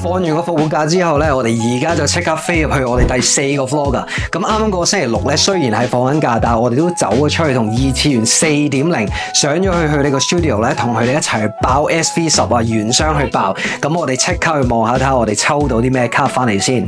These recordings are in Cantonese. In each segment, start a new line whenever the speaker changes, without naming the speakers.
放完個復活假之後咧，我哋而家就即刻飛入去我哋第4個 vlog 啊！咁啱啱個星期六咧，雖然係放緊假，但係我哋都走咗出去同二次元4.0上咗去呢個 studio 咧，同佢哋一齊去爆 SV10啊，原箱去爆。咁我哋即刻去望下睇下我哋抽到啲咩卡翻嚟先。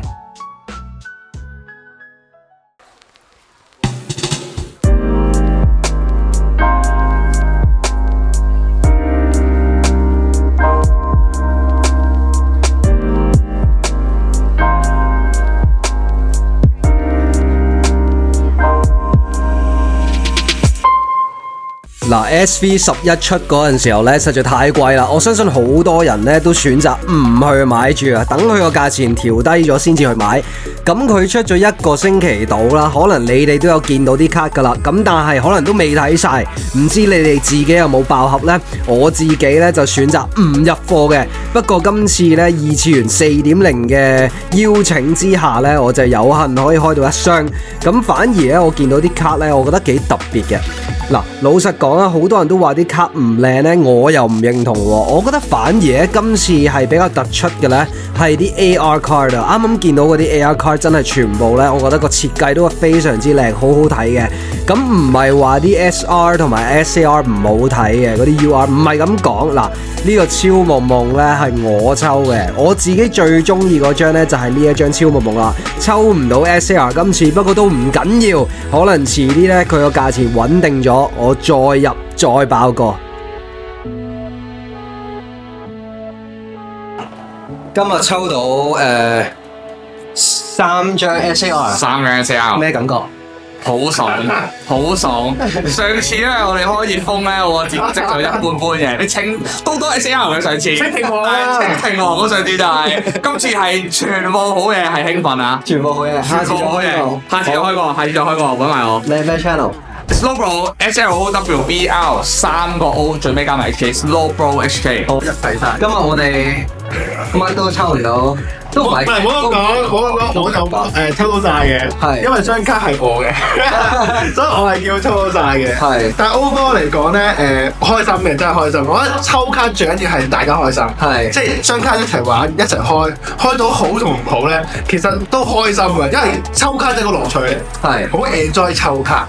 嗱 SV11 出嗰陣時候咧，實在太貴啦！我相信好多人咧都選擇唔去買住啊，等佢個價錢調低咗先至去買。咁佢出咗1個星期到啦，可能你哋都有見到啲卡噶啦，咁但係可能都未睇晒，唔知你哋自己有冇爆盒呢？我自己咧就選擇唔入貨嘅。不過今次咧二次元4.0嘅邀請之下咧，我就有幸可以開到1箱。咁反而咧我見到啲卡咧，我覺得幾特別嘅。嗱，老實講啊，好多人都話啲卡唔靚咧，我又唔認同喎。我覺得反而咧今次係比較突出嘅咧，係啲 AR card 啊。啱啱見到嗰啲 AR card 真係全部咧，我覺得個設計都非常之靚，好好睇嘅。咁唔係話啲 SR 同埋 SAR 唔好睇嘅，嗰啲 UR 唔係咁講。嗱，呢個超夢夢咧係我抽嘅，我自己最中意嗰張咧就係呢一張超夢夢啦。抽唔到 SAR 今次，不過都唔緊要，可能遲啲咧佢個價錢穩定咗。我再入再爆過。今日抽到3張 SAR，
3張 SAR，
咩感覺？
好爽，好爽！上次咧我哋開熱風咧，我個戰績就一般般嘅。你清都多 SAR 嘅上次，清廷王啦，清廷王嗰上次就係，今次係全部好嘢，係興奮啊！
全部好嘢，下次再開過，
下次再開過，揾埋我。
你係咩 channel？
Slowbro SLOWBR 3個 O 最尾加埋 HK Slowbro HK
好，一齊晒。今日我哋乜都抽唔到，都唔係。
唔係，唔好咁講，我就抽到晒嘅，
係
因為張卡係我嘅，所以我係叫抽到晒嘅。
係，
但係 overall 嚟講咧，開心嘅真係開心。我覺得抽卡最緊要係大家開心，
係，
即係張卡一齊玩，一齊開到好同唔好咧，其實都開心嘅，因為抽卡真係個樂趣嚟，
係，
好 enjoy 抽卡。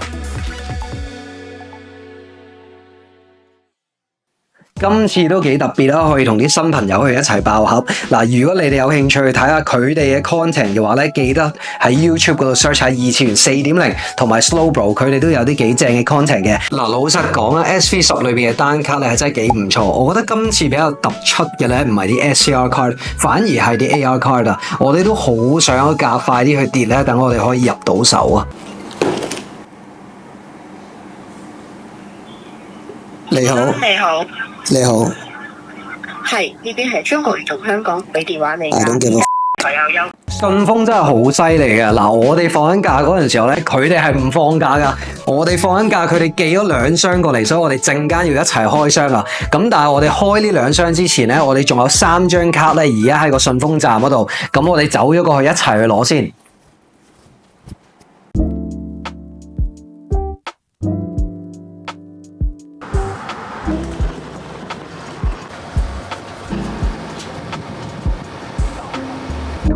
今次都幾特別啦，可以同啲新朋友去一齊爆盒。嗱，如果你哋有興趣睇下佢哋嘅 content 嘅話咧，記得喺 YouTube 嗰度 search 下二次元4.0同埋 Slowbro， 佢哋都有啲幾正嘅 content 嘅。嗱，老實講啦 ，SV10 裏邊嘅單卡咧係真係幾唔錯。我覺得今次比較突出嘅咧，唔係啲 SCR card， 反而係啲 AR card 啊。我哋都好想夾快啲去跌咧，等我哋可以入到手啊！你好，
你好，
你好，
係呢邊係中國移動香港俾電話你㗎，所有優。
順豐真係好犀利嘅。嗱，我哋放緊假嗰陣時候咧，佢哋係唔放假噶。我哋放緊假，佢哋寄咗2箱過嚟，所以我哋陣間要一齊開箱啊。咁但係我哋開呢2箱之前咧，我哋仲有3張卡咧，而家喺個順豐站嗰度。咁我哋走咗過去一齊去攞先。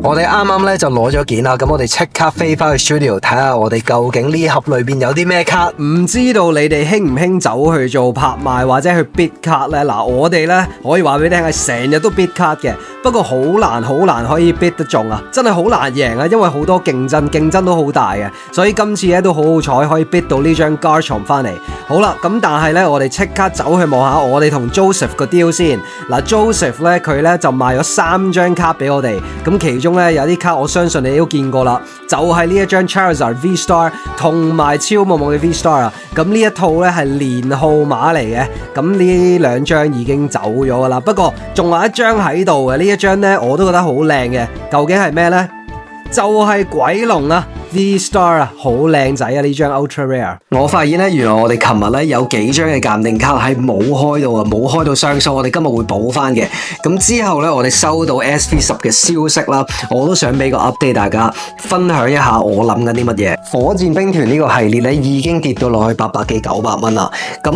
我哋啱啱咧就攞咗件啦，咁我哋即刻飛翻去 studio 睇下我哋究竟呢盒裏邊有啲咩卡。唔知道你哋興唔興走去做拍賣或者去 bid 卡呢？嗱，我哋呢可以話俾你聽係成日都 bid 卡嘅，不過好難可以 bid 得中啊，真係好難贏啊，因為好多競爭都好大嘅，所以今次咧都好彩可以 bid 到呢張 Garchomp 翻嚟。好啦，咁但係呢，我哋即刻走去望下我哋同 Joseph 個 deal 先。嗱 ，Joseph 呢，佢呢就賣咗3張卡俾我哋，咁其中有啲卡我相信你都見過啦，就係呢一張 Charizard V Star 同埋超夢夢嘅 V Star 啊。咁呢一套咧係連號碼嚟嘅，咁呢2張已經走咗噶啦。不過仲有1張喺度嘅，呢一張咧我都覺得好靚嘅。究竟係咩呢？就係鬼龍啊 V Star 啊，好靚仔啊！呢張 Ultra Rare。我發現咧，原來我哋琴日咧有幾張嘅鑑定卡係冇開到啊，冇開到箱，所以我哋今日會補翻嘅。咁之後咧，我哋收到 SV10嘅消息啦，我都想俾個 update 大家，分享一下我諗緊啲乜嘢。火箭兵團呢個系列咧已經跌到落去800幾900蚊啦。咁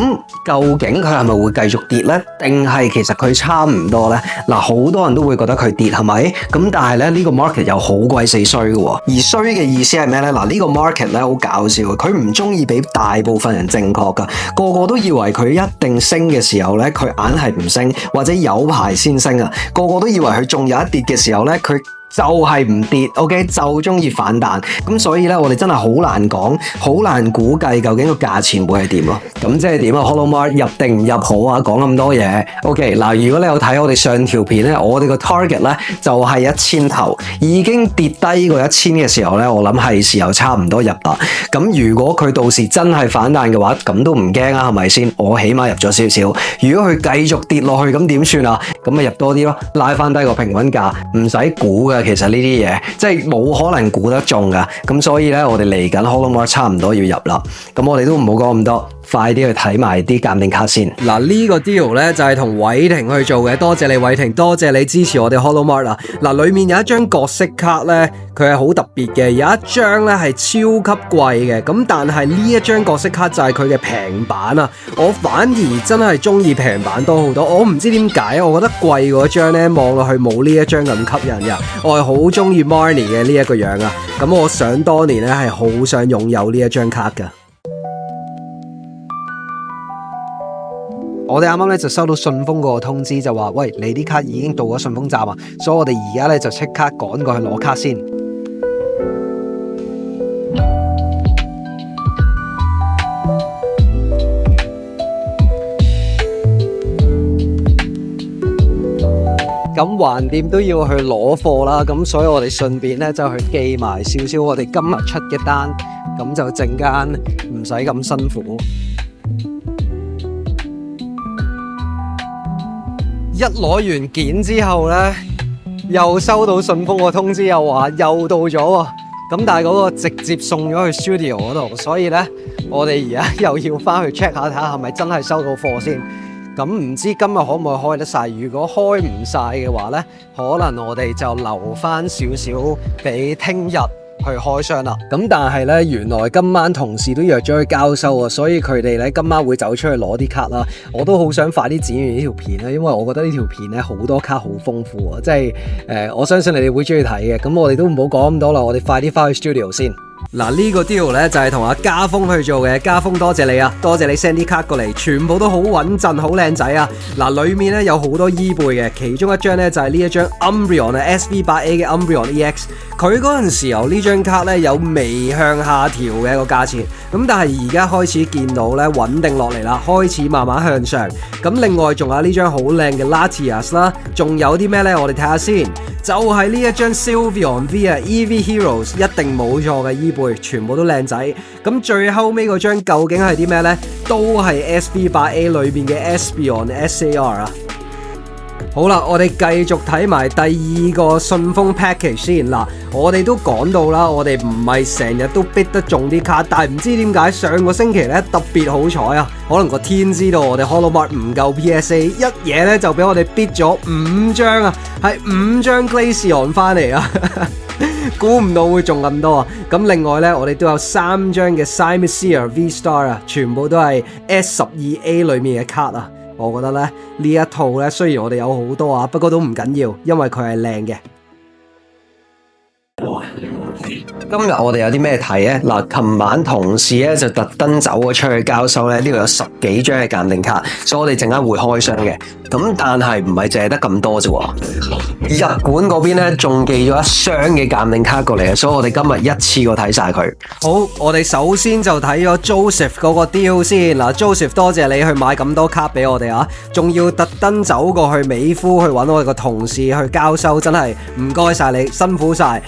究竟佢係咪會繼續跌咧？定係其實佢差唔多咧？嗱，好多人都會覺得佢跌係咪？咁但係咧呢個 market 又好鬼死衰嘅喎。而衰嘅意思係咩咧？嗱，呢個 market 咧好搞笑嘅，佢唔中意俾大部分人正確噶，個個都以為佢一定升嘅時候咧，佢硬係唔升，或者有排先升啊，個個都以為佢仲有一跌嘅時候咧，佢就係唔跌 ，OK 就中意反彈，咁所以咧我哋真係好難講，好難估計究竟個價錢會係點咯。咁即係點啊 ？Hollow Mart 入定唔入好啊？講咁多嘢 ，OK 嗱，如果你有睇我哋上條片咧，我哋個 target 咧就係1000頭，已經跌低過1000嘅時候咧，我諗係時候差唔多入啦。咁如果佢到時真係反彈嘅話，咁都唔驚啊，係咪先？我起碼入咗少少。如果佢繼續跌落去，咁點算啊？咁咪入多啲咯，拉翻低個平均價，唔使估嘅。其實呢啲嘢即係冇可能估得中噶，咁所以咧我哋嚟緊 Hollow Mart 差唔多要入啦，咁我哋都唔好講咁多，快啲去睇埋啲鑑定卡先。嗱，呢個 deal 咧就係同偉霆去做嘅，多謝你偉霆，多謝你支持我哋 Hollow Mart 啦。嗱，裏面有一張角色卡咧，佢係好特別嘅，有一張咧係超級貴嘅，咁但係呢一張角色卡就係佢嘅平版啊，我反而真係中意平版多好多，我唔知點解，我覺得貴嗰張咧望落去冇呢一張咁吸引嘅，我係好中意 Marnie 嘅呢一個樣啊，咁我想當年咧係好想擁有呢一張卡噶。我哋啱啱咧就收到順豐個通知，就話喂，你啲卡已經到咗順豐站啊，所以我哋而家咧就即刻趕過去攞卡先。咁橫掂都要去攞貨啦，咁所以我哋順便咧就去寄埋少少我哋今日出嘅單，咁就陣間唔使咁辛苦。一攞完件之後呢，又收到順豐個通知，又話又到咗喎。咁但係嗰個直接送咗去 studio 嗰度，所以呢，我哋而家又要翻去 check 下睇下係咪真係收到貨先。咁唔知今日可唔可以開得晒？如果開唔晒嘅話呢，可能我哋就留翻少少俾聽日去開箱啦。咁但係呢，原來今晚同事都約咗去交收啊，所以佢哋呢今晚會走出去攞啲卡啦。我都好想快啲剪完呢條片啦，因為我覺得呢條片呢好多卡好豐富啊，即係我相信你哋會中意睇嘅。咁我哋都唔好講咁多啦，我哋快啲翻去 studio 先。嗱，呢個 deal 咧就係同阿家峰去做嘅，家峰多謝你啊，多謝你 send 啲卡過嚟，全部都好穩陣，好靚仔啊！嗱，裏面咧有好多衣背嘅，其中一張咧就係呢一張 Umbreon 啊 SV8A 嘅 Umbreon EX， 佢嗰陣時候呢張卡咧有微向下調嘅個價錢，咁但係而家開始見到咧穩定落嚟啦，開始慢慢向上。咁另外仲有呢張好靚嘅 Latias 啦，仲有啲咩咧？我哋睇下先，就係呢一張 Sylveon V 啊 EV Heroes， 一定冇錯嘅衣背，全部都靚仔。咁最後尾嗰張究竟係啲咩呢？都係 SV8A 裏面嘅 Espeon SAR 啊。好啦，我哋繼續睇埋第二個順豐 package 先。嗱，我哋都講到啦，我哋唔係成日都逼得中啲卡，但係唔知點解上個星期咧特別好彩啊！可能個天知道我哋 Hollow Mart 唔夠 PSA， 一嘢咧就俾我哋逼咗5張啊，係5張 Glaceon 翻嚟啊！估唔到會中咁多啊！咁另外咧，我哋都有3張嘅 Simisear V Star 啊，全部都係 S12A 裏面嘅卡啊！我覺得咧呢一套咧，雖然我哋有好多啊，不過都唔緊要，因為佢係靚嘅。今日我哋有啲咩睇呢？嗱，琴晚同事咧就特登走咗出去交收咧，呢度有10幾張嘅鑑定卡，所以我哋陣間會開箱嘅。咁但係唔係淨係得咁多啫喎，日本嗰邊咧仲寄咗1箱嘅鑑定卡過嚟，所以我哋今日一次過睇晒佢。好，我哋首先就睇咗 Joseph 嗰個 deal 先。嗱，Joseph 多謝你去買咁多卡俾我哋啊，仲要特登走過去美孚去揾我哋個同事去交收，真係唔該晒你，辛苦晒。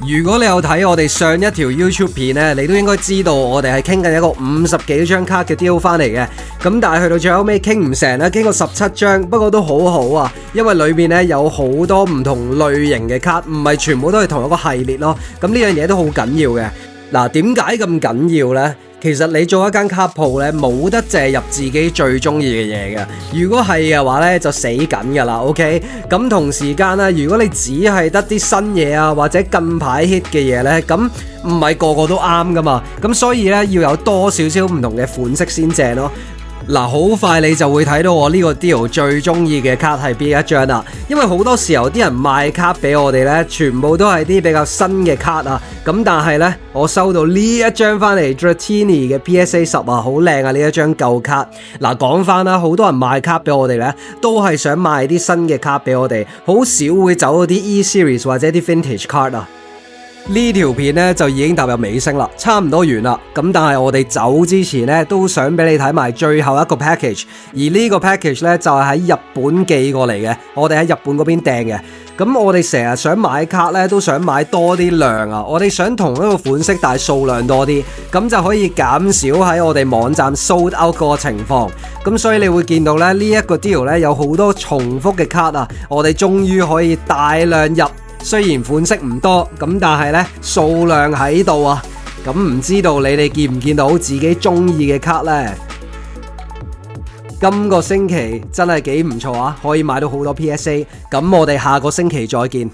如果你有睇我哋上一條 YouTube 片呢，你都應該知道我哋係傾緊一個50幾張卡嘅 deal 翻嚟嘅。咁但係去到最後尾傾唔成啦，傾過17張，不過都好好啊，因為裏面呢有好多唔同類型嘅卡，唔係全部都係同一個系列咯。咁呢樣嘢都好緊要嘅。嗱，點解咁緊要呢？其實你做一間卡鋪咧，冇得借入自己最中意嘅嘢嘅。如果係嘅話咧，就死緊噶啦。OK，咁同時間咧，如果你只係得啲新嘢啊，或者近排 hit 嘅嘢咧，咁唔係個個都啱噶嘛。咁所以咧，要有多少少唔同嘅款式先正咯。嗱，好快你就會睇到我呢個 deal 最中意嘅卡係邊一張啦，因為好多時候啲人賣卡俾我哋呢，全部都係啲比較新嘅卡啊，咁但係呢，我收到呢一張翻嚟 Dratini 嘅 PSA 10啊，好靚啊呢一張舊卡。嗱，講翻啦，好多人賣卡俾我哋呢，都係想賣啲新嘅卡俾我哋，好少會走嗰啲 E Series 或者啲 Vintage card 啊。呢條片咧就已經踏入尾聲啦，差唔多完啦。咁但係我哋走之前咧，都想俾你睇埋最後一個 package。而呢個 package 咧就係喺日本寄過嚟嘅，我哋喺日本嗰邊訂嘅。咁我哋成日想買卡咧，都想買多啲量啊。我哋想同一個款式，但係數量多啲，咁就可以減少喺我哋網站 sold out 嗰個情況。咁所以你會見到咧，呢一個 deal 咧有好多重複嘅卡啊，我哋終於可以大量入。雖然款式唔多，咁但係呢數量喺度啊，咁唔知道你哋見唔見到自己中意嘅卡呢？今個星期真係幾唔錯啊，可以買到好多 PSA，咁我哋下個星期再見。